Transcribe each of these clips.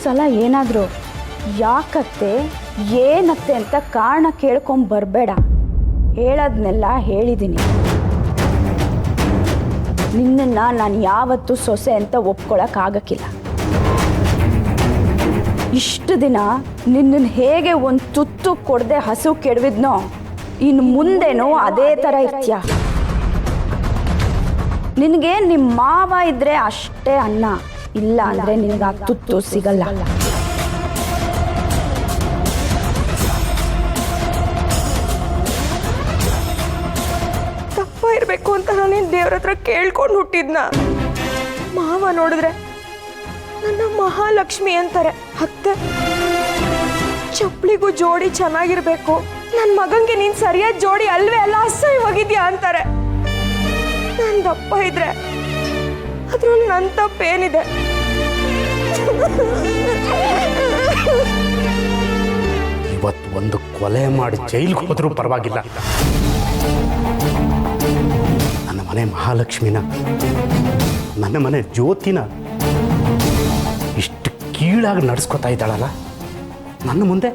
ಸಲ ಏನಾದರೂ ಯಾಕತ್ತೆ ಏನತ್ತೆ ಅಂತ ಕಾರಣ ಕೇಳ್ಕೊಂಬರ್ಬೇಡ. ಹೇಳೋದನ್ನೆಲ್ಲ ಹೇಳಿದ್ದೀನಿ. ನಿನ್ನನ್ನು ನಾನು ಯಾವತ್ತೂ ಸೊಸೆ ಅಂತ ಒಪ್ಕೊಳ್ಳೋಕ್ಕಾಗಕ್ಕಿಲ್ಲ. ಇಷ್ಟು ದಿನ ನಿನ್ನನ್ನು ಹೇಗೆ ಒಂದು ತುತ್ತು ಕೊಡದೆ ಹಸು ಕೆಡವಿದ್ನೋ ಇನ್ನು ಮುಂದೇನೋ ಅದೇ ಥರ ಇರ್ತೀಯ. ನಿನಗೆ ನಿಮ್ಮ ಮಾವ ಇದ್ದರೆ ಅಷ್ಟೇ ಅನ್ನ, ಇಲ್ಲ ಅಂದರೆ ನಿನಗೆ ಆ ತುತ್ತು ಸಿಗಲ್ಲ. ತಪ್ಪ ಇರಬೇಕು ಅಂತ ನಾನೇನು ದೇವ್ರ ಹತ್ರ ಕೇಳ್ಕೊಂಡು ಹುಟ್ಟಿದ್ನ. ಮಾವ ನೋಡಿದ್ರೆ ನನ್ನ ಮಹಾಲಕ್ಷ್ಮಿ ಅಂತಾರೆ. ಅತ್ತೆ ಚಪ್ಪಲಿಗೂ ಜೋಡಿ ಚೆನ್ನಾಗಿರ್ಬೇಕು, ನನ್ನ ಮಗಂಗೆ ನೀನು ಸರಿಯಾದ ಜೋಡಿ ಅಲ್ವೇ ಅಲ್ಲ, ಅಸಹ್ಯವಾಗಿದ್ಯಾ ಅಂತಾರೆ. ನಾನು ದಪ್ಪ ಇದ್ರೆ ಅದ್ರಲ್ಲಿ ನನ್ನ ತಪ್ಪೇನಿದೆ? ಇವತ್ತು ಒಂದು ಕೊಲೆ ಮಾಡಿ ಜೈಲಿಗೆ ಹೋದ್ರೂ ಪರವಾಗಿಲ್ಲ, ನನ್ನ ಮನೆ ಮಹಾಲಕ್ಷ್ಮಿನ, ನನ್ನ ಮನೆ ಜ್ಯೋತಿನ ಇಷ್ಟು ಕೀಳಾಗಿ ನಡೆಸ್ಕೊತಾ ಇದ್ದಾಳಲ್ಲ, ನನ್ನ ಮುಂದೆ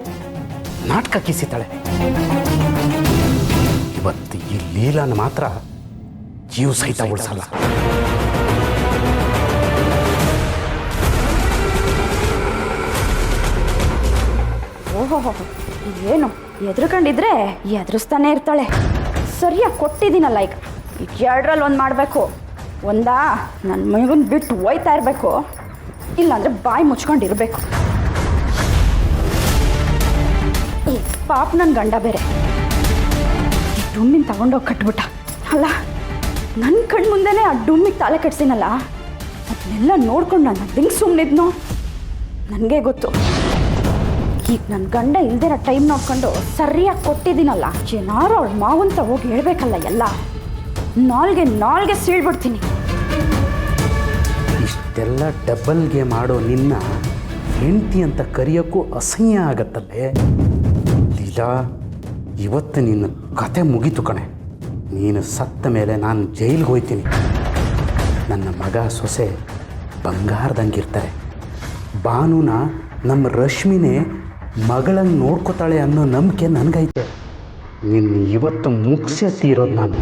ನಾಟಕ ಕೀಸಿತಾಳೆ. ಇವತ್ತು ಈ ಲೀಲಾನ ಮಾತ್ರ ಜೀವ ಸಹಿತ ಉಳಿಸಲ್ಲ. ಓಹೋ, ಏನು ಎದುರುಕೊಂಡಿದ್ರೆ ಎದುರಿಸ್ತಾನೆ ಇರ್ತಾಳೆ. ಸರಿಯಾಗಿ ಕೊಟ್ಟಿದ್ದೀನಲ್ಲ, ಈಗ ಎರಡರಲ್ಲಿ ಒಂದು ಮಾಡಬೇಕು. ಒಂದಾ ನನ್ನ ಮಗನ ಬಿಟ್ಟು ಒಯ್ತಾ ಇರಬೇಕು, ಇಲ್ಲಾಂದರೆ ಬಾಯಿ ಮುಚ್ಕೊಂಡಿರ್ಬೇಕು. ಈ ಪಾಪ ನನ್ನ ಗಂಡ ಬೇರೆ ಈ ಡುಮ್ಮಿನ ತಗೊಂಡೋಗಿ ಕಟ್ಬಿಟ್ಟ ಅಲ್ಲ. ನನ್ನ ಕಣ್ಣು ಮುಂದೆನೇ ಆ ಡುಮ್ಮಿಗೆ ತಲೆ ಕಟ್ಸಿನಲ್ಲ, ಅದನ್ನೆಲ್ಲ ನೋಡ್ಕೊಂಡು ನಾನು ಅದಿಂಗೆ ಸುಮ್ಮನಿದ್ನೋ ನನಗೆ ಗೊತ್ತು. ಈಗ ನನ್ನ ಗಂಡ ಇಲ್ದಿರೋ ಟೈಮ್ ನೋಡ್ಕೊಂಡು ಸರಿಯಾಗಿ ಕೊಟ್ಟಿದ್ದೀನಲ್ಲ, ಏನಾರು ಅವ್ಳ ಮಾವಂತ ಹೋಗಿ ಹೇಳ್ಬೇಕಲ್ಲ ಎಲ್ಲ. ನಾಲ್ಗೆ ಸೀಳ್ಬಿಡ್ತೀನಿ. ಇಷ್ಟೆಲ್ಲ ಡಬಲ್ಗೆ ಮಾಡೋ ನಿನ್ನ ಹೆಂಡತಿ ಅಂತ ಕರೆಯೋಕ್ಕೂ ಅಸಹ್ಯ ಆಗತ್ತಲ್ಲೇ ಲೀಲಾ. ಇವತ್ತು ನಿನ್ನ ಕತೆ ಮುಗೀತು ಕಣೆ. ನೀನು ಸತ್ತ ಮೇಲೆ ನಾನು ಜೈಲಿಗೆ ಹೋಗ್ತೀನಿ. ನನ್ನ ಮಗ ಸೊಸೆ ಬಂಗಾರದಂಗಿರ್ತಾರೆ. ಭಾನುನ ನಮ್ಮ ರಶ್ಮಿನೇ ಮಗಳಂಗೆ ನೋಡ್ಕೋತಾಳೆ ಅನ್ನೋ ನಂಬಿಕೆ ನನಗೈತೆ. ನಿನ್ನ ಇವತ್ತು ಮುಗಿಸೇ ತೀರೋದು ನಾನು.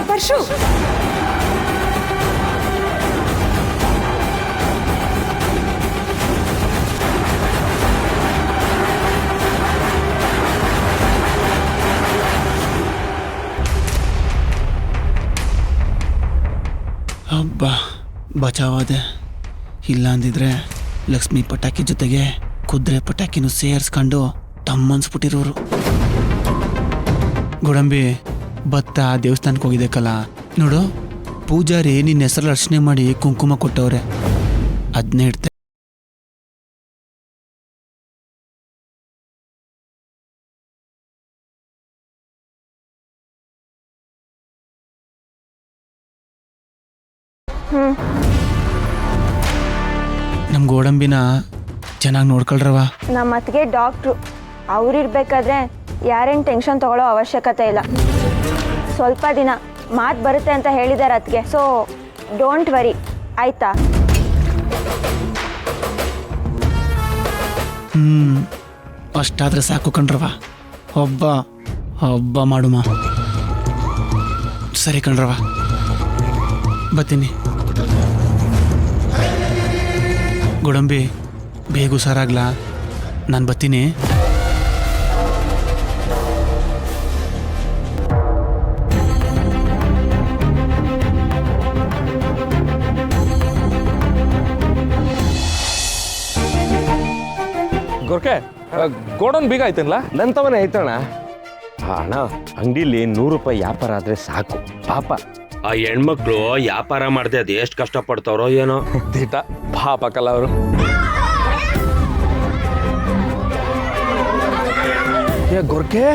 ಪರಶು, ಹಬ್ಬ ಬಚಾವಾದೆ. ಇಲ್ಲ ಅಂದಿದ್ರೆ ಲಕ್ಷ್ಮಿ ಪಟಾಕಿ ಜೊತೆಗೆ ಕುದುರೆ ಪಟಾಕಿನೂ ಸೇರಿಸ್ಕೊಂಡು ತಮ್ಮನ್ಸ್ಬಿಟ್ಟಿರೋರು. ಗೋಡಂಬಿ ಭತ್ತ ದೇವಸ್ಥಾನಕ್ಕೆ ಹೋಗಿದ್ದಕ್ಕಲ್ಲ ನೋಡು, ಪೂಜಾರಿ ನಿನ್ನ ಹೆಸರಲ್ಲಿ ಅರ್ಚನೆ ಮಾಡಿ ಕುಂಕುಮ ಕೊಟ್ಟವ್ರೆ, ಅದನ್ನೇ ಇಡ್ತೆ. ನಮ್ಮ ಗೋಡಂಬಿನ ಚೆನ್ನಾಗಿ ನೋಡ್ಕೊಳ್ರವ. ನಮ್ಮ ಅತ್ತಿಗೆ ಡಾಕ್ಟ್ರು, ಅವ್ರಿರ್ಬೇಕಾದ್ರೆ ಯಾರೇನು ಟೆನ್ಷನ್ ತಗೊಳ್ಳೋ ಅವಶ್ಯಕತೆ ಇಲ್ಲ. ಸ್ವಲ್ಪ ದಿನ ಮಾತು ಬರುತ್ತೆ ಅಂತ ಹೇಳಿದ್ದಾರೆ ಅತ್ತಿಗೆ. ಸೊ ಡೋಂಟ್ ವರಿ, ಆಯ್ತಾ? ಅಷ್ಟಾದ್ರೆ ಸಾಕು ಕಣ್ರವ. ಹಬ್ಬ ಮಾಡುಮ. ಸರಿ ಕಣ್ರವ, ಬರ್ತೀನಿ. ಗೋಡಂಬಿ ಬೇಗ ಹುಷಾರಾಗ್ಲಾ, ನಾನು ಬರ್ತೀನಿ. ಗೋರ್ಕೆ ಗೋಡನ್ ಬೀಗ ಐತಲ್ಲ ನಂತವನೇ ಐತಣ್ಣ. ಅಣ್ಣ ಅಂಗಡಿಲಿ 100 ರೂಪಾಯಿ ವ್ಯಾಪಾರ ಆದ್ರೆ ಸಾಕು. ಪಾಪ ಆ ಹೆಣ್ಮಕ್ಳು ವ್ಯಾಪಾರ ಮಾಡದೆ ಅದು ಎಷ್ಟು ಕಷ್ಟಪಡ್ತಾವ್ರೋ ಏನೋ. ದಿಟ ಪಾಪ ಕಲ್ಲ ಅವರು. ಏ ಗೊರ್ಕೆ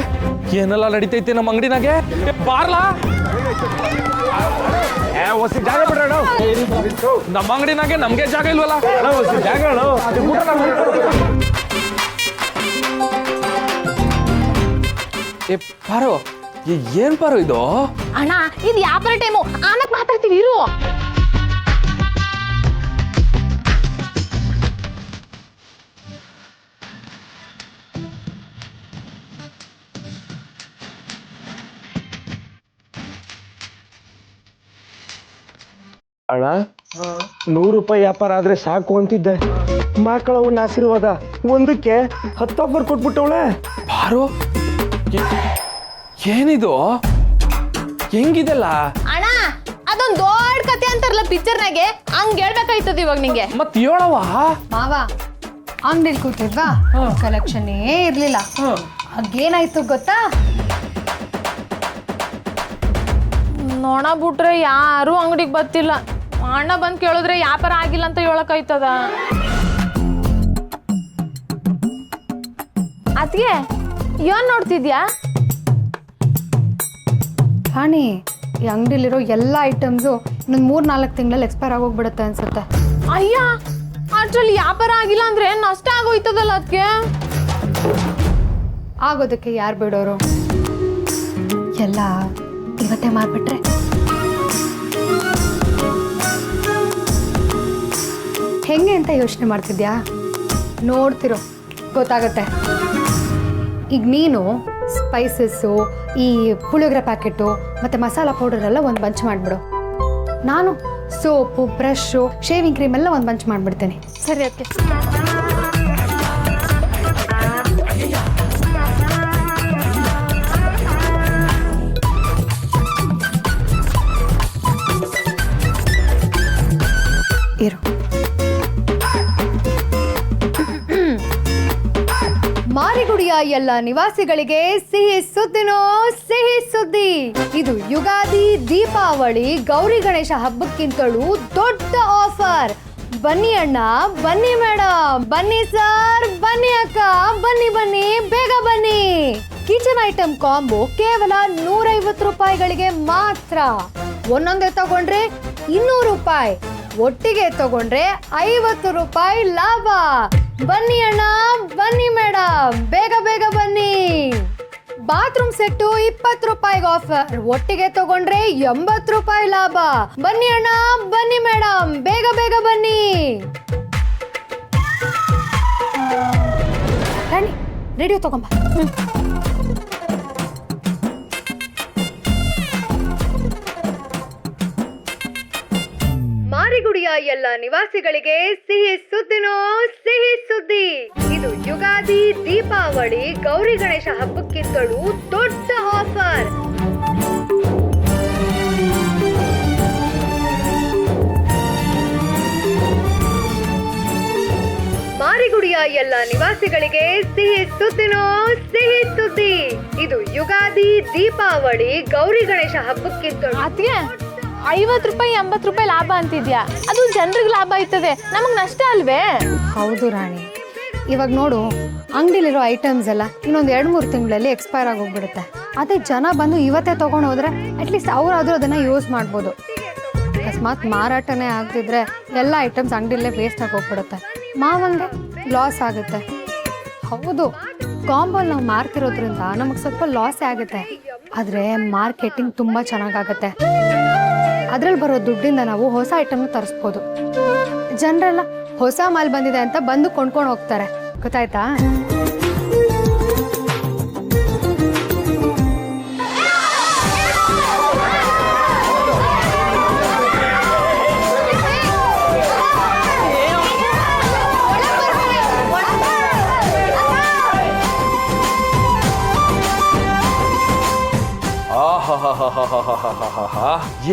ಏನೆಲ್ಲ ನಡೀತೈತಿ ನಮ್ಮ ಅಂಗಡಿನಾಗೆ? ಬಾರ್ಲಾ ಜಾಗ ಬಿಡೋಣ. ನಮ್ಮ ಅಂಗಡಿನಾಗೆ ನಮ್ಗೆ ಜಾಗ ಇಲ್ವಲ್ಲ? ಜಾಗ ಏ ಪಾರೋ, ಏನ್ ಪಾರೋ ಇದು? ಅಣ್ಣ ಇದು ವ್ಯಾಪಾರ ಟೈಮು, ಆಮೇಲೆ ಮಾತಾಡ್ತೀವಿ ಇರು. ಅಣ್ಣ 100 ರೂಪಾಯಿ ವ್ಯಾಪಾರ ಆದ್ರೆ ಸಾಕು ಅಂತಿದ್ದೆ. ಮಕ್ಕಳವನ್ನ ಆಶೀರ್ವಾದ ಒಂದಕ್ಕೆ 10 ಆಫರ್ ಕೊಟ್ಬಿಟ್ಟವಳೆ. ಪಾರೋ ಏನಿದು? ಹೆಂಗಿದೆಲ್ಲ? ಅಣ್ಣ ಅದೊಂದ್ ದೊಡ್ಡ ಕತೆ ಅಂತಾರಲ್ಲ ಪಿಕ್ಚರ್ನಾಗೆ, ಹಂಗ್ ಹೇಳ್ಬೇಕಾಯ್ತದ ಇವಾಗ ನಿಂಗೆ. ಮತ್ ಹೇಳವ ಮಾವ ಅಂಗಡಿಲಿ ಕೂತಿದ್ವಾ, ಕಲೆಕ್ಷನ್ನೇ ಇರ್ಲಿಲ್ಲ. ಆಗೇನಾಯ್ತು ಗೊತ್ತಾ? ನೋಣ ಬಿಟ್ರೆ ಯಾರು ಅಂಗಡಿಗೆ ಬರ್ತಿಲ್ಲ. ಅಣ್ಣ ಬಂದ್ ಕೇಳಿದ್ರೆ ವ್ಯಾಪಾರ ಆಗಿಲ್ಲ ಅಂತ ಹೇಳಕಾಯ್ತದ. ಅದ್ಗೆ ಏನ್ ನೋಡ್ತಿದ್ಯಾ? ರಾಣಿ, ಈ ಅಂಗಡಿಲಿರೋ ಎಲ್ಲ ಐಟಮ್ಸು ಇನ್ನೊಂದು 3-4 ತಿಂಗಳಲ್ಲಿ ಎಕ್ಸ್ಪೈರ್ ಆಗೋಗ್ಬಿಡುತ್ತೆ ಅನ್ಸುತ್ತೆ. ಅಯ್ಯ, ಅಷ್ಟ್ರಲ್ಲಿ ವ್ಯಾಪಾರ ಆಗಿಲ್ಲ ಅಂದ್ರೆ ನಷ್ಟ ಆಗೋಯ್ತದಲ್ಲ ಅದಕ್ಕೆ. ಆಗೋದಕ್ಕೆ ಯಾರು ಬಿಡೋರು? ಎಲ್ಲ ಇವತ್ತೇ ಮಾರ್ಬಿಟ್ರೆ ಹೆಂಗೆ ಅಂತ ಯೋಚನೆ ಮಾಡ್ತಿದ್ಯಾ? ನೋಡ್ತಿರೋ ಗೊತ್ತಾಗತ್ತೆ. ಈಗ ನೀನು ಸ್ಪೈಸಸ್ಸು, ಈ ಪುಳಿಯೋಗರೆ ಪ್ಯಾಕೆಟು ಮತ್ತು ಮಸಾಲ ಪೌಡರ್ ಎಲ್ಲ ಒಂದು ಬಂಚ್ ಮಾಡಿಬಿಡು. ನಾನು ಸೋಪು, ಬ್ರಷು, ಶೇವಿಂಗ್ ಕ್ರೀಮ್ ಎಲ್ಲ ಒಂದು ಬಂಚ್ ಮಾಡಿಬಿಡ್ತೇನೆ. ಸರಿ ಅದಕ್ಕೆ. ಇರು. ಮಾರಿಗುಡಿಯ ಎಲ್ಲ ನಿವಾಸಿಗಳಿಗೆ ಸಿಹಿ ಸುದ್ದಿನೋ ಸಿಹಿ ಸುದ್ದಿ. ಇದು ಯುಗಾದಿ, ದೀಪಾವಳಿ, ಗೌರಿ ಗಣೇಶ ಹಬ್ಬಕ್ಕಿಂತಲೂ ದೊಡ್ಡ ಆಫರ್. ಬನ್ನಿ ಅಣ್ಣ, ಬನ್ನಿ ಮೇಡಮ್, ಬನ್ನಿ ಸರ್, ಬನ್ನಿ ಅಕ್ಕ, ಬನ್ನಿ ಬನ್ನಿ, ಬೇಗ ಬನ್ನಿ. ಕಿಚನ್ ಐಟಮ್ ಕಾಂಬೋ ಕೇವಲ 150 ರೂಪಾಯಿಗಳಿಗೆ ಮಾತ್ರ. ಒಂದೊಂದೇ ತಗೊಂಡ್ರೆ 200 ರೂಪಾಯಿ, ಒಟ್ಟಿಗೆ ತಗೊಂಡ್ರೆ 50 ರೂಪಾಯಿ ಲಾಭ. ಬನ್ನಿ ಅಣ್ಣ, ಬನ್ನಿ ಮೇಡಮ್, ಬೇಗ ಬೇಗ ಬನ್ನಿ. ಬಾತ್ರೂಮ್ ಸೆಟ್ಟು 20 ರೂಪಾಯಿಗೆ ಆಫರ್, ಒಟ್ಟಿಗೆ ತಗೊಂಡ್ರೆ 80 ರೂಪಾಯಿ ಲಾಭ. ಬನ್ನಿ ಅಣ್ಣ, ಬನ್ನಿ ಮೇಡಮ್, ಬೇಗ ಬೇಗ ಬನ್ನಿ. ರಾಣಿ, ರೇಡಿಯೋ ತಗೊಂಬ. ಮಾರಿಗುಡಿಯ ಎಲ್ಲ ನಿವಾಸಿಗಳಿಗೆ ಸಿಹಿ ಸುದ್ದಿನೋ ಸಿಹಿ ಸುದ್ದಿ. ಇದು ಯುಗಾದಿ, ದೀಪಾವಳಿ, ಗೌರಿ ಗಣೇಶ ಹಬ್ಬಕ್ಕಿಂತಲೂ ದೊಡ್ಡ ಆಫರ್. ಮಾರಿಗುಡಿಯ ಎಲ್ಲ ನಿವಾಸಿಗಳಿಗೆ ಸಿಹಿ ಸುದ್ದಿನೋ ಸಿಹಿ ಸುದ್ದಿ. ಇದು ಯುಗಾದಿ, ದೀಪಾವಳಿ, ಗೌರಿ ಗಣೇಶ ಹಬ್ಬಕ್ಕಿಂತಲೂ ಅದಕ್ಕೆ 50 ರೂಪಾಯಿ 80 ರೂಪಾಯಿ ಲಾಭ ಅಂತಿದ್ಯಾ? ಅದು ಜನರಿಗೆ ಲಾಭ ಆಯ್ತದೆ, ನಮಗ್ ನಷ್ಟ ಅಲ್ವೇ? ಹೌದು ರಾಣಿ, ಇವಾಗ ನೋಡು, ಅಂಗಡಿಲಿರೋ ಐಟಮ್ಸ್ ಎಲ್ಲ ಇನ್ನೊಂದು 2-3 ತಿಂಗಳಲ್ಲಿ ಎಕ್ಸ್ಪೈರ್ ಆಗೋಗ್ಬಿಡುತ್ತೆ. ಅದೇ ಜನ ಬಂದು ಇವತ್ತೇ ತೊಗೊಂಡು ಹೋದ್ರೆ ಅಟ್ಲೀಸ್ಟ್ ಅವರಾದರೂ ಅದನ್ನು ಯೂಸ್ ಮಾಡ್ಬೋದು. ಅಕಸ್ಮಾತ್ ಮಾರಾಟನೇ ಆಗದಿದ್ರೆ ಎಲ್ಲ ಐಟಮ್ಸ್ ಅಂಗಡಿಲೇ ವೇಸ್ಟ್ ಆಗೋಗ್ಬಿಡುತ್ತೆ. ಮಾವಂಗೆ ಲಾಸ್ ಆಗುತ್ತೆ. ಹೌದು, ಕಾಂಬೋಲ್ ನಾವು ಮಾರ್ತಿರೋದ್ರಿಂದ ನಮಗೆ ಸ್ವಲ್ಪ ಲಾಸೇ ಆಗುತ್ತೆ. ಆದರೆ ಮಾರ್ಕೆಟಿಂಗ್ ತುಂಬ ಚೆನ್ನಾಗಾಗತ್ತೆ. ಅದ್ರಲ್ಲಿ ಬರೋ ದುಡ್ಡಿಂದ ನಾವು ಹೊಸ ಐಟಮ್ನ ತರಿಸ್ಬೋದು. ಜನರೆಲ್ಲ ಹೊಸ ಮಾಲ್ ಬಂದಿದೆ ಅಂತ ಬಂದು ಕೊಂಡ್ಕೊಂಡು ಹೋಗ್ತಾರೆ, ಗೊತ್ತಾಯ್ತಾ?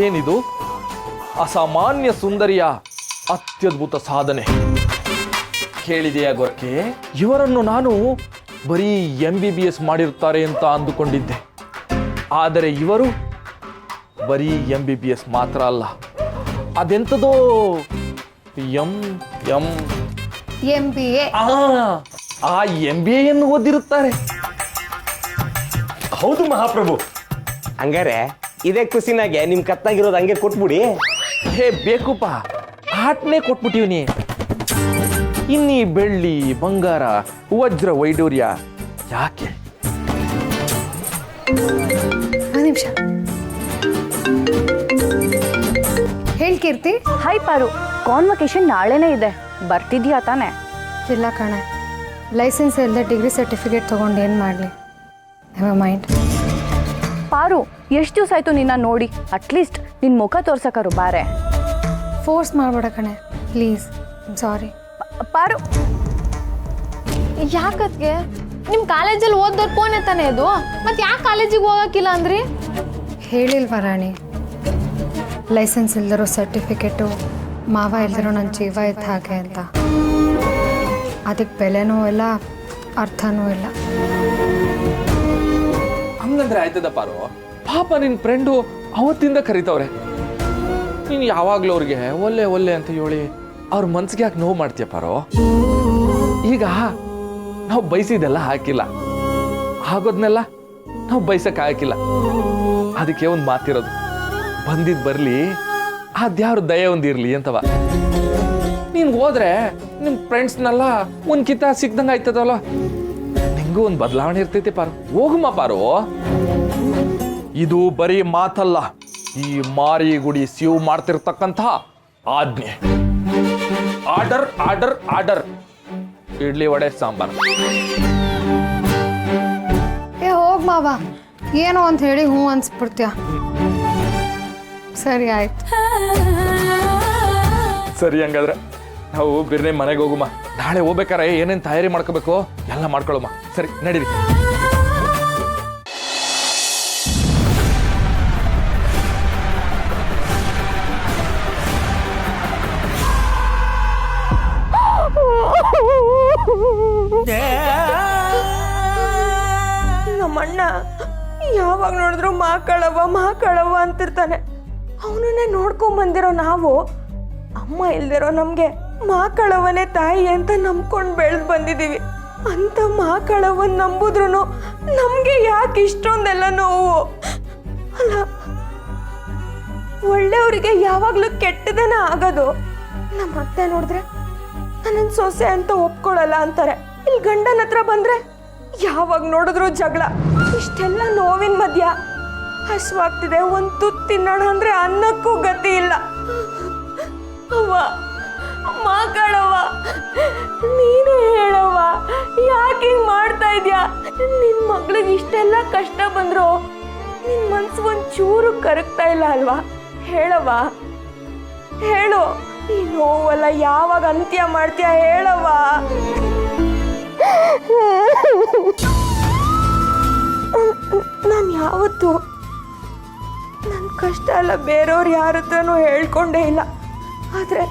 ಏನಿದು? ಅಸಾಮಾನ್ಯ ಸುಂದರಿಯ ಅತ್ಯದ್ಭುತ ಸಾಧನೆ. ಕೇಳಿದೆಯಾ ಗೊರ್ಕೆ? ಇವರನ್ನು ನಾನು ಬರೀ MBBS ಮಾಡಿರ್ತಾರೆ ಅಂತ ಅಂದುಕೊಂಡಿದ್ದೆ. ಆದರೆ ಇವರು ಬರೀ MBBS ಮಾತ್ರ ಅಲ್ಲ, ಅದೆಂಥದೋ MBA. ಆ MBA ಯನ್ನು ಓದಿರುತ್ತಾರೆ. ಹೌದು ಮಹಾಪ್ರಭು. ಹಂಗಾರೆ ಇದೇ ಖುಷಿನಾಗೆ ನಿಮ್ ಕತ್ತಾಗಿರೋದು ಹಂಗೆ ಕೊಟ್ಬಿಡಿ. ಹೇ ಬೇಕುಪ್ಪ, ಆಟ್ನೇ ಕೊಟ್ಬಿಟ್ಟಿವ್ನಿ. ಇನ್ನೀ ಬೆಳ್ಳಿ ಬಂಗಾರ ವಜ್ರ ವೈಡೂರ್ಯ ಯಾಕೆ? ಒಂದು ನಿಮಿಷ ಹೇಳಿ ಕೀರ್ತಿ. ಹಾಯ್ ಪಾರು, ಕಾನ್ವೊಕೇಶನ್ ನಾಳೆನೇ ಇದೆ, ಬರ್ತಿದ್ಯಾ ತಾನೆ? ಇಲ್ಲ ಕಣೆ, ಲೈಸೆನ್ಸ್ ಇಲ್ಲದೆ ಡಿಗ್ರಿ ಸರ್ಟಿಫಿಕೇಟ್ ತೊಗೊಂಡು ಏನು ಮಾಡಲಿ? Never mind. ಪಾರು, ಎಷ್ಟು ದಿವಸ ಆಯ್ತು ನಿನ್ನ ನೋಡಿ, ಅಟ್ಲೀಸ್ಟ್ ನಿನ್ನ ಮುಖ ತೋರ್ಸಕ್ಕಾರು ಬಾರೆ. ಫೋರ್ಸ್ ಮಾಡಬೇಡ ಕಣೆ ಪ್ಲೀಸ್. ಸಾರಿ. ಪಾರು, ಯಾಕತ್ಗೆ ನಿಮ್ಮ ಕಾಲೇಜಲ್ಲಿ ಓದೋರ್ ಫೋನ್ ತಾನೇ ಅದು, ಮತ್ತೆ ಯಾಕೆ ಕಾಲೇಜಿಗೆ ಹೋಗಕ್ಕಿಲ್ಲ ಅಂದ್ರಿ? ಹೇಳಿಲ್ವ ರಾಣಿ, ಲೈಸೆನ್ಸ್ ಇಲ್ದಿರೋ ಸರ್ಟಿಫಿಕೇಟು ಮಾವ ಇಲ್ದಿರೋ ನನ್ನ ಜೀವ ಇದ್ದ ಹಾಗೆ ಅಂತ. ಅದಕ್ಕೆ ಬೆಲೆನೂ ಇಲ್ಲ, ಅರ್ಥನೂ ಇಲ್ಲ. ಹಂಗಂದ್ರೆ ಆಯ್ತದ ಪಾರು. ಪಾಪ ನಿನ್ ಫ್ರೆಂಡು ಅವತ್ತಿಂದ ಕರೀತವ್ರೆ. ನೀನು ಯಾವಾಗ್ಲೂ ಅವ್ರಿಗೆ ಒಲ್ಲೆ ಒಲ್ಲೆ ಅಂತ ಹೇಳಿ ಅವ್ರ ಮನ್ಸಿಗೆ ಯಾಕೆ ನೋವು ಮಾಡ್ತೀಯ ಪಾರು? ಈಗ ನಾವು ಬಯಸಿದೆಲ್ಲ ಹಾಕಿಲ್ಲ, ಆಗೋದ್ನೆಲ್ಲ ನಾವು ಬಯಸಕ್ ಹಾಕಿಲ್ಲ. ಅದಕ್ಕೆ ಒಂದು ಮಾತಿರೋದು, ಬಂದಿದ್ ಬರ್ಲಿ, ಅದ್ಯಾವ್ರ ದಯೆ ಒಂದಿರ್ಲಿ ಅಂತವ. ನೀನ್ ಹೋದ್ರೆ ನಿಮ್ ಫ್ರೆಂಡ್ಸ್ನೆಲ್ಲ ಒಂದ್ಕಿತ ಸಿಕ್ದಂಗ ಆಯ್ತದಲ್ಲ, ನಿಂಗೂ ಒಂದು ಬದಲಾವಣೆ ಇರ್ತೈತಿ ಪಾರು. ಹೋಗುಮ ಪಾರು. ಇದು ಬರೀ ಮಾತಲ್ಲ, ಈ ಮಾರಿ ಗುಡಿ ಸಿವ್ ಮಾಡ್ತಿರ್ತಕ್ಕಂಥ ಆಜ್ಞೆ. Order order order. Idli vada sambar. ಹೋಗ್ ಮಾವ, ಏನೋ ಅಂತ ಹೇಳಿ ಹ್ಞೂ ಅನ್ಸ್ಬಿಡ್ತೀಯ. ಸರಿ ಆಯ್ತು. ಸರಿ, ಹಂಗಾದ್ರೆ ನಾವು ಬಿರ್ನೆ ಮನೆಗೆ ಹೋಗುಮ. ನಾಳೆ ಹೋಗ್ಬೇಕಾರೆ ಏನೇನು ತಯಾರಿ ಮಾಡ್ಕೋಬೇಕು ಎಲ್ಲ ಮಾಡ್ಕೊಳ್ಳೋಮ. ಸರಿ, ನಡೀರಿ. ನಮ್ಮಣ್ಣ ಯಾವಾಗ ನೋಡಿದ್ರು ಮಾಕಳವ ಅಂತಿರ್ತಾನೆ. ಅವನನ್ನೇ ನೋಡ್ಕೊಂಡ್ ಬಂದಿರೋ ನಾವು ಅಮ್ಮ ಇಲ್ದಿರೋ ನಮ್ಗೆ ಮಾಕಳವನೇ ತಾಯಿ ಅಂತ ನಂಬ್ಕೊಂಡು ಬೆಳೆದು ಬಂದಿದೀವಿ. ಅಂತ ಮಾಕಳವನ್ ನಂಬುದ್ರು ನಮ್ಗೆ ಯಾಕೆ ಇಷ್ಟೊಂದೆಲ್ಲ ನೋವು? ಅಲ್ಲ, ಒಳ್ಳೆಯವರಿಗೆ ಯಾವಾಗ್ಲೂ ಕೆಟ್ಟದನ ಆಗೋದು. ನಮ್ಮ ಅತ್ತೆ ನೋಡಿದ್ರೆ ನನ್ನ ಸೊಸೆ ಅಂತ ಒಪ್ಕೊಳ್ಳಲ್ಲ ಅಂತಾರೆ. ಇಲ್ಲಿ ಗಂಡನ ಹತ್ರ ಬಂದ್ರೆ ಯಾವಾಗ ನೋಡಿದ್ರು ಜಗಳ. ಇಷ್ಟೆಲ್ಲ ನೋವಿನ ಮಧ್ಯ ಹಸುವಾಗ್ತಿದೆ, ಒಂದು ತುತ್ತು ತಿನ್ನೋಣ ಅಂದ್ರೆ ಅನ್ನಕ್ಕೂ ಗತಿ ಇಲ್ಲ. ಅವ್ವ, ಮಾಕಳವ್ವ, ನೀನೇ ಹೇಳವ್ವ, ಯಾಕೆ ಹಿಂಗ್ ಮಾಡ್ತಾ ಇದ್ಯಾ? ನಿನ್ ಮಗಳಿಗೆ ಇಷ್ಟೆಲ್ಲ ಕಷ್ಟ ಬಂದ್ರು ನಿನ್ ಮನ್ಸು ಒಂಚೂರು ಕರಗ್ತಾ ಇಲ್ಲ ಅಲ್ವಾ? ಹೇಳವ್ವ, ಹೇಳು. ಈ ನೋವಲ್ಲ ಯಾವಾಗ ಅಂತ್ಯ ಮಾಡ್ತೀಯ ಹೇಳವ್ವ. ನಾನು ಯಾವತ್ತೂ ನನ್ನ ಕಷ್ಟ ಎಲ್ಲ ಬೇರೆಯವ್ರು ಯಾರ ಹತ್ರನೂ ಹೇಳ್ಕೊಂಡೇ ಇಲ್ಲ. ಆದರೆ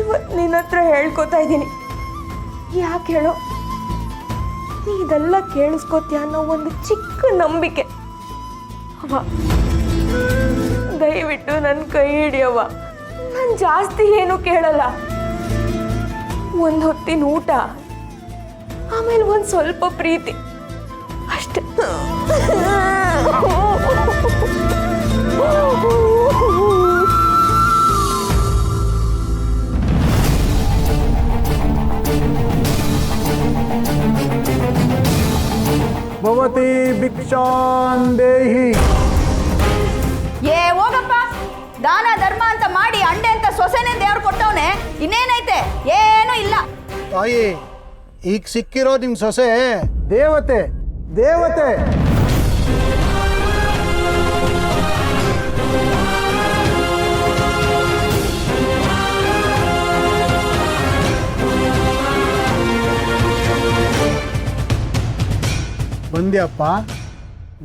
ಇವತ್ತು ನಿನ್ನ ಹತ್ರ ಹೇಳ್ಕೊತಾ ಇದ್ದೀನಿ. ಯಾಕೆ ಹೇಳೋ? ನೀ ಇದೆಲ್ಲ ಕೇಳಿಸ್ಕೊತೀಯ ಅನ್ನೋ ಒಂದು ಚಿಕ್ಕ ನಂಬಿಕೆ. ಅವ್ವ, ದಯವಿಟ್ಟು ನನ್ನ ಕೈ ಹಿಡಿಯವ್ವ. ನಾನು ಜಾಸ್ತಿ ಏನು ಕೇಳಲ್ಲ. ಒಂದು ಹೊತ್ತಿನ ಊಟ, ಆಮೇಲೆ ಒಂದು ಸ್ವಲ್ಪ ಪ್ರೀತಿ ಅಷ್ಟೇ. ಭವತಿ ಭಿಕ್ಷಾಂ ದೇಹಿ. ಹೋಗಪ್ಪ, ದಾನ ಧರ್ಮ ಅಂತ ಮಾಡಿ ಅಂಡೆ ಅಂತ ಸೊಸೆನೇ ದೇವ್ರು ಕೊಟ್ಟವನೆ, ಇನ್ನೇನೈತೆ? ಏನೂ ಇಲ್ಲ. ತಾಯಿ, ಈಗ ಸಿಕ್ಕಿರೋ ನಿಮ್ ಸೊಸೆ ದೇವತೆ ದೇವತೆ. ಬಂದ್ಯಪ್ಪ,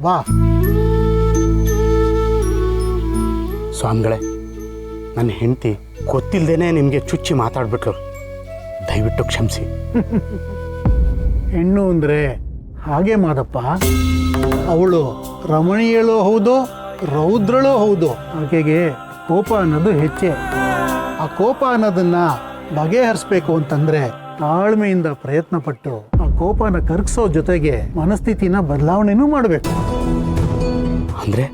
ಬಾ. ಸ್ವಾಮಿಗಳೇ, ನನ್ನ ಹೆಂಡತಿ ಗೊತ್ತಿಲ್ಲದೇನೆ ನಿಮಗೆ ಚುಚ್ಚಿ ಮಾತಾಡ್ಬಿಟ್ರು. ದಯವಿಟ್ಟು ಕ್ಷಮಿಸಿ. ಹೆಣ್ಣು ಅಂದರೆ ಹಾಗೆ ಮಾದಪ್ಪ, ಅವಳು ರಮಣೀಯಳೂ ಹೌದು, ರೌದ್ರಳೂ ಹೌದು. ಆಕೆಗೆ ಕೋಪ ಅನ್ನೋದು ಹೆಚ್ಚೆ. ಆ ಕೋಪ ಅನ್ನೋದನ್ನ ಬಗೆಹರಿಸ್ಬೇಕು ಅಂತಂದ್ರೆ ತಾಳ್ಮೆಯಿಂದ ಪ್ರಯತ್ನ ಪಟ್ಟು ಆ ಕೋಪನ ಕರಗಿಸೋ ಜೊತೆಗೆ ಮನಸ್ಥಿತಿನ ಬದಲಾವಣೆನೂ ಮಾಡಬೇಕು. ಅಂದರೆ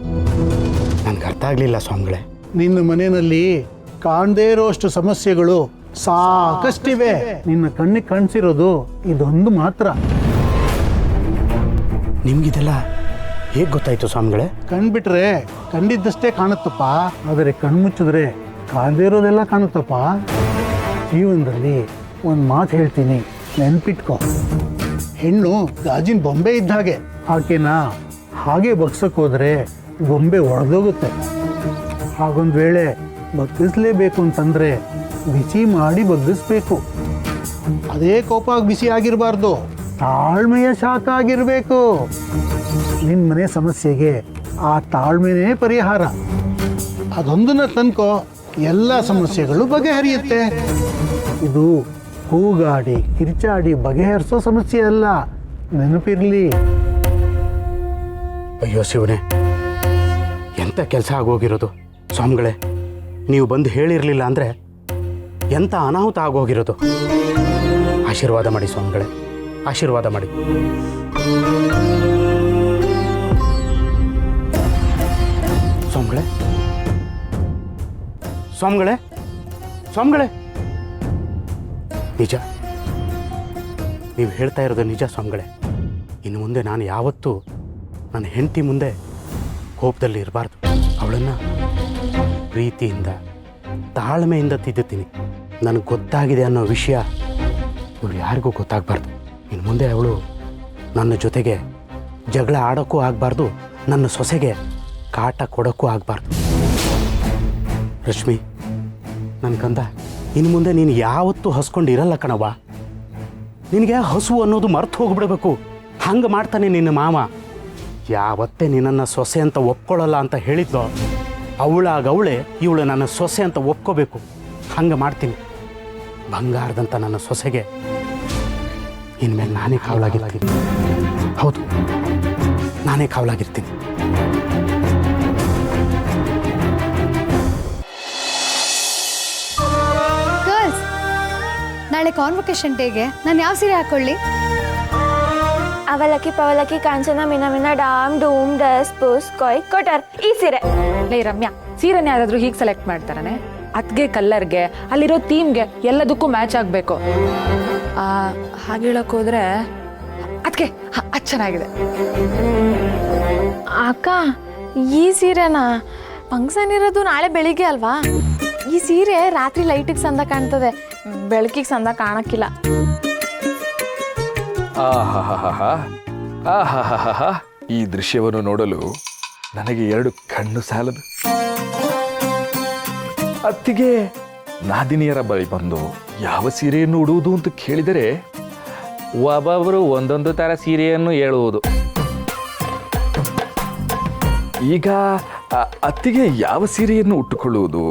ನನಗೆ ಅರ್ಥ ಆಗಲಿಲ್ಲ ಸ್ವಾಮಿಗಳೇ. ನಿನ್ನ ಮನೆಯಲ್ಲಿ ಕಾಣದೇ ಇರೋಷ್ಟು ಸಮಸ್ಯೆಗಳು ಸಾಕಷ್ಟಿವೆ. ನಿನ್ನ ಕಣ್ಣಿಗೆ ಕಾಣಿಸಿರೋದು ಇದೊಂದು ಮಾತ್ರ. ನಿಮ್ಗಿದೆಲ್ಲ ಹೇಗೆ ಗೊತ್ತಾಯ್ತು ಸ್ವಾಮಿಗಳೇ? ಕಣ್ಬಿಟ್ರೆ ಕಂಡಿದ್ದಷ್ಟೇ ಕಾಣುತ್ತಪ್ಪ, ಆದರೆ ಕಣ್ಮುಚ್ಚಿದ್ರೆ ಕಾಣದೇ ಇರೋದೆಲ್ಲ ಕಾಣುತ್ತಪ್ಪ. ಜೀವನದಲ್ಲಿ ಒಂದು ಮಾತು ಹೇಳ್ತೀನಿ, ನೆನ್ಪಿಟ್ಕೊ. ಹೆಣ್ಣು ಗಾಜಿನ ಬೊಂಬೆ ಇದ್ದ ಹಾಗೆ. ಆಕೆನ ಹಾಗೆ ಬಗ್ಸಕ್ಕೋದ್ರೆ ಗೊಂಬೆ ಒಡೆದೋಗುತ್ತೆ. ಹಾಗೊಂದು ವೇಳೆ ಬಗ್ಗಿಸ್ಲೇಬೇಕು ಅಂತಂದ್ರೆ ಬಿಸಿ ಮಾಡಿ ಬಗ್ಗಿಸ್ಬೇಕು. ಅದೇ ಕೋಪ ಬಿಸಿ ಆಗಿರಬಾರ್ದು, ತಾಳ್ಮೆಯ ಶಾಖ ಆಗಿರಬೇಕು. ನಿನ್ನ ಮನೆ ಸಮಸ್ಯೆಗೆ ಆ ತಾಳ್ಮೆನೇ ಪರಿಹಾರ. ಅದೊಂದನ್ನ ತನ್ಕೋ, ಎಲ್ಲ ಸಮಸ್ಯೆಗಳು ಬಗೆಹರಿಯುತ್ತೆ. ಇದು ಕೂಗಾಡಿ ಕಿರ್ಚಾಡಿ ಬಗೆಹರಿಸೋ ಸಮಸ್ಯೆ ಅಲ್ಲ, ನೆನಪಿರಲಿ. ಅಯ್ಯೋ ಶಿವನೇ, ಎಂಥ ಕೆಲಸ ಆಗೋಗಿರೋದು ಸ್ವಾಮಿಗಳೇ. ನೀವು ಬಂದು ಹೇಳಿರಲಿಲ್ಲ ಅಂದರೆ ಎಂಥ ಅನಾಹುತ ಆಗೋಗಿರೋದು. ಆಶೀರ್ವಾದ ಮಾಡಿ ಸ್ವಾಮಿಗಳೇ, ಆಶೀರ್ವಾದ ಮಾಡಿ. ಸ್ವಾಮಿಗಳೇ, ಸ್ವಾಮಿಗಳೇ, ಸ್ವಾಮಿಗಳೇ, ನಿಜ ನೀವು ಹೇಳ್ತಾ ಇರೋದು ನಿಜ ಸ್ವಾಮಿಗಳೇ. ಇನ್ನು ಮುಂದೆ ನಾನು ಯಾವತ್ತೂ ನನ್ನ ಹೆಂಡತಿ ಮುಂದೆ ಕೋಪದಲ್ಲಿ ಇರಬಾರ್ದು. ಅವಳನ್ನು ಪ್ರೀತಿಯಿಂದ ತಾಳ್ಮೆಯಿಂದ ತಿದ್ದುತ್ತೀನಿ. ನನಗೆ ಗೊತ್ತಾಗಿದೆ ಅನ್ನೋ ವಿಷಯ ಇವಳು ಯಾರಿಗೂ ಗೊತ್ತಾಗಬಾರ್ದು. ಇನ್ನು ಮುಂದೆ ಅವಳು ನನ್ನ ಜೊತೆಗೆ ಜಗಳ ಆಡೋಕ್ಕೂ ಆಗಬಾರ್ದು, ನನ್ನ ಸೊಸೆಗೆ ಕಾಟ ಕೊಡೋಕ್ಕೂ ಆಗಬಾರ್ದು. ರಶ್ಮಿ, ನನ್ನ ಕಂದ, ಇನ್ನು ಮುಂದೆ ನೀನು ಯಾವತ್ತೂ ಹಸ್ಕೊಂಡು ಇರಲ್ಲ ಕಣವ್ವ. ನಿನಗೆ ಹಸು ಅನ್ನೋದು ಮರ್ತು ಹೋಗ್ಬಿಡ್ಬೇಕು. ಹಂಗೆ ಮಾಡ್ತಾನೆ ನಿನ್ನ ಮಾವ. ಯಾವತ್ತೇ ನಿನ್ನನ್ನು ಸೊಸೆ ಅಂತ ಒಪ್ಕೊಳ್ಳಲ್ಲ ಅಂತ ಹೇಳಿದ್ಲೋ, ಅವಳಾಗವಳೆ ಇವಳು ನನ್ನ ಸೊಸೆ ಅಂತ ಒಪ್ಕೋಬೇಕು. ಹಂಗೆ ಮಾಡ್ತೀನಿ. ಬಂಗಾರದಂಥ ನನ್ನ ಸೊಸೆಗೆ ಇನ್ಮೇಲೆ ನಾನೇ ಕಾವಲಾಗಿರ್ತೀನಿ. ಹೌದು, ನಾನೇ ಕಾವಲಾಗಿರ್ತೀನಿ. ಗರ್ಲ್ಸ್, ನಾಳೆ ಕಾನ್ವೊಕೇಶನ್ ಡೇಗೆ ನಾನು ಯಾವ ಸೀರೆ ಹಾಕೊಳ್ಳಿ? ಅವಲಕ್ಕಿ ಪವಲಕ್ಕಿ ಕಾಂಚನ ಮಿನ ಮಿನ ಡಾಮ್ ಡೂಮ್ ಡಸ್ ಪುಸ್ ಕೊಯ್ ಕೊಟರ್ ಈ ಸೀರೆ. ಲೇ ರಮ್ಯಾ, ಸೀರೆನ ಯಾರಾದ್ರೂ ಹೀಗೆ ಸೆಲೆಕ್ಟ್ ಮಾಡ್ತಾರನೆ? ಅದ್ಗೆ ಕಲ್ಲರ್ಗೆ ಅಲ್ಲಿರೋ ಥೀಮ್ಗೆ ಎಲ್ಲದಕ್ಕೂ ಮ್ಯಾಚ್ ಆಗಬೇಕು. ಹಾಗೆ ಹೇಳಕ್ ಹೋದ್ರೆ ಅದಕ್ಕೆ ಅದು ಚೆನ್ನಾಗಿದೆ. ಅಕ್ಕ, ಈ ಸೀರೆನಾ? ಫಂಕ್ಷನ್ ಇರೋದು ನಾಳೆ ಬೆಳಿಗ್ಗೆ ಅಲ್ವಾ? ಈ ಸೀರೆ ರಾತ್ರಿ ಲೈಟಿಗೆ ಸಂದ ಕಾಣ್ತದೆ, ಬೆಳಕಿಗೆ ಸಂದ ಕಾಣಕ್ಕಿಲ್ಲ. ಆಹಾಹಾಹಾ, ಈ ದೃಶ್ಯವನ್ನು ನೋಡಲು ನನಗೆ 2 ಕಣ್ಣು ಸಾಲದು. ಅತ್ತಿಗೆ ನಾದಿನಿಯರ ಬಳಿ ಬಂದು ಯಾವ ಸೀರೆಯನ್ನು ಉಡುವುದು ಅಂತ ಕೇಳಿದರೆ ಒಬ್ಬೊಬ್ಬರು ಒಂದೊಂದು ಥರ ಸೀರೆಯನ್ನು ಹೇಳುವುದು. ಈಗ ಅತ್ತಿಗೆ ಯಾವ ಸೀರೆಯನ್ನು ಉಟ್ಟುಕೊಳ್ಳುವುದು?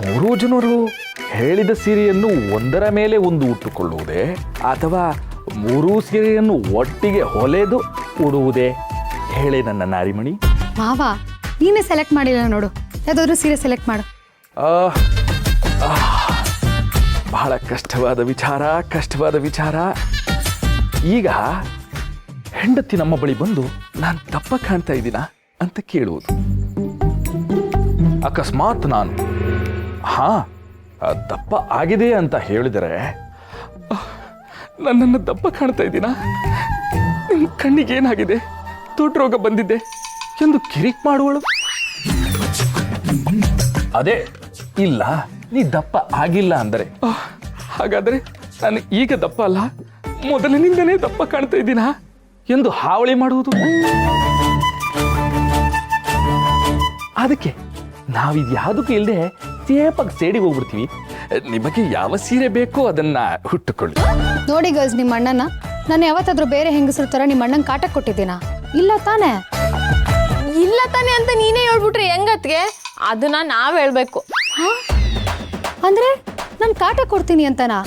3 ಜನರು ಹೇಳಿದ ಸೀರೆಯನ್ನು ಒಂದರ ಮೇಲೆ ಒಂದು ಉಟ್ಟುಕೊಳ್ಳುವುದೇ, ಅಥವಾ 3 ಸೀರೆಯನ್ನು ಒಟ್ಟಿಗೆ ಹೊಲೆದು ಉಡುವುದೇ? ಹೇಳಿ ನನ್ನ ನಾರಿಮಣಿ. ಮಾವ, ನೀನೇ ಸೆಲೆಕ್ಟ್ ಮಾಡಿಲ್ಲ ನೋಡು, ಯಾವುದಾದ್ರೂ ಸೀರೆ ಸೆಲೆಕ್ಟ್ ಮಾಡು. ಬಹಳ ಕಷ್ಟವಾದ ವಿಚಾರ. ಈಗ ಹೆಂಡತಿ ನಮ್ಮ ಬಳಿ ಬಂದು ನಾನು ದಪ್ಪ ಕಾಣ್ತಾ ಇದ್ದೀನಾ ಅಂತ ಕೇಳುವುದು. ಅಕಸ್ಮಾತ್ ನಾನು ದಪ್ಪ ಆಗಿದೆ ಅಂತ ಹೇಳಿದರೆ, ನನ್ನನ್ನು ದಪ್ಪ ಕಾಣ್ತಾ ಇದ್ದೀನಾ, ನಿಮ್ಮ ಕಣ್ಣಿಗೆ ಏನಾಗಿದೆ, ದೊಡ್ಡ ರೋಗ ಬಂದಿದೆ ಎಂದು ಕಿರಿಕ್ ಮಾಡುವಳು. ಅದೇ ಇಲ್ಲ, ನೀ ದಪ್ಪ ಆಗಿಲ್ಲ ಅಂದರೆ, ಹಾಗಾದರೆ ನಾನು ಈಗ ದಪ್ಪ ಅಲ್ಲ, ಮೊದಲಿನಿಂದನೇ ದಪ್ಪ ಕಾಣ್ತಾ ಇದ್ದೀನಾ ಎಂದು ಹಾವಳಿ ಮಾಡುವುದು. ಅದಕ್ಕೆ ನಾವಿದ್ಯಾವುದಕ್ಕೂ ಇಲ್ಲದೆ ಸೇಪಾಗಿ ಸೇಡಿ ಹೋಗ್ಬಿಡ್ತೀವಿ. ನಿಮಗೆ ಯಾವ ಸೀರೆ ಬೇಕೋ ಅದನ್ನ ಹುಟ್ಟುಕೊಳ್ಳಿ. ನೋಡಿ ಗರ್ಲ್ಸ್, ನಿಮ್ಮ ಅಣ್ಣನ ನಾನು ಯಾವತ್ತಾದ್ರೂ ಬೇರೆ ಹೆಂಗಸರ ಥರ ನಿಮ್ಮ ಅಣ್ಣಂಗೆ ಕಾಟ ಕೊಟ್ಟಿದ್ದೀನಾ? ಇಲ್ಲ ತಾನೇ? ಇಲ್ಲ ತಾನೆ ಅಂತ ನೀನೇ ಹೇಳ್ಬಿಟ್ರೆ ಹೆಂಗತ್ಗೆ? ಅದನ್ನ ನಾವ್ ಹೇಳ್ಬೇಕು. ಅಂದ್ರೆ ನಾನು ಕಾಟ ಕೊಡ್ತೀನಿ ಅಂತನಾ?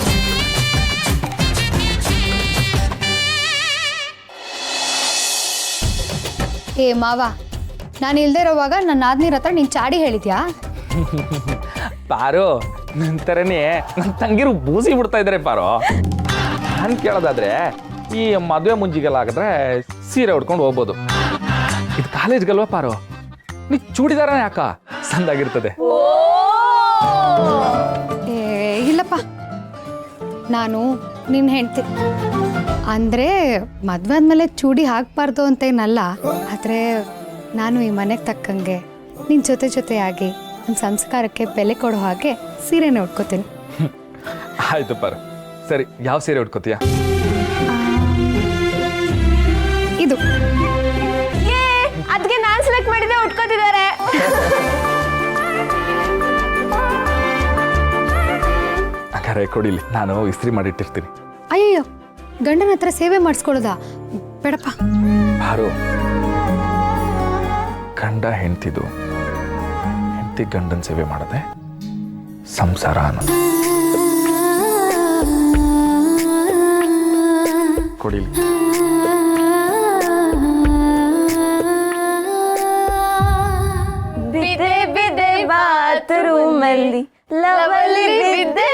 ಏ ಮಾವ, ನಾನು ಇಲ್ದೇ ಇರೋವಾಗ ನನ್ನ ಆದ್ನೀರ್ ಹತ್ರ ನೀನು ಚಾಡಿ ಹೇಳಿದ್ಯಾ? ಪಾರು ನನ್ನ ಥರನೇ ನನ್ನ ತಂಗಿರು ಬೂಸಿ ಬಿಡ್ತಾ ಇದ್ದಾರೆ ಪಾರು. ನಾನು ಕೇಳೋದಾದ್ರೆ ಈ ಮದುವೆ ಮುಂಜಿಗೆಲ್ಲ ಆಗಿದ್ರೆ ಸೀರೆ ಉಟ್ಕೊಂಡು ಹೋಗ್ಬೋದು. ಇದು ಕಾಲೇಜ್ಗಲ್ವಾ ಪಾರು, ನೀ ಚೂಡಿದಾರನೇ ಯಾಕ ಸಂದಾಗಿರ್ತದೆ. ಏ ಇಲ್ಲಪ್ಪ, ನಾನು ನಿನ್ನ ಹೆಂಡ್ತಿ ಅಂದರೆ ಮದುವೆ ಆದಮೇಲೆ ಚೂಡಿ ಹಾಕಬಾರ್ದು ಅಂತೇನಲ್ಲ. ಆದರೆ ನಾನು ಈ ಮನೆಗೆ ತಕ್ಕಂಗೆ ನಿನ್ನ ಜೊತೆಯಾಗಿ ನನ್ನ ಸಂಸ್ಕಾರಕ್ಕೆ ಬೆಲೆ ಕೊಡೋ ಹಾಗೆ ಸೀರೆನೇ ಉಟ್ಕೋತೀನಿ. ಆಯ್ತು ಪಾರು, ಸರಿ ಯಾವ ಸೀರೆ ಉಟ್ಕೋತೀಯ? ಇದು ಅದಕ್ಕೆ ನಾನು ಸೆಲೆಕ್ಟ್ ಮಾಡಿದ್ದೆ ಉಟ್ಕೋತಿದ್ದಾರೆ. ಹಾಗಾದ್ರೆ ಕೊಡಿಲಿ, ನಾನು ಇಸ್ತ್ರಿ ಮಾಡಿಟ್ಟಿರ್ತೀನಿ. ಅಯ್ಯಯ್ಯೋ, ಗಂಡನ ಹತ್ರ ಸೇವೆ ಮಾಡಿಸ್ಕೊಳ್ಳೋದಾ? ಬೇಡಪ್ಪ. ಪಾರು, ಗಂಡ ಹೆಂಡ್ತಿದು, ಹೆಂಡ್ತಿ ಗಂಡನ ಸೇವೆ ಮಾಡದೆ ಸಂಸಾರ ಅನ್ನೋದು. ಕೊಡಿಲಿ. ಬಿದ್ದೆ ಬಿದ್ದೆ ಬಾತ್ರೂಮಲ್ಲಿ ಲವಲಿ ಬಿದ್ದೆ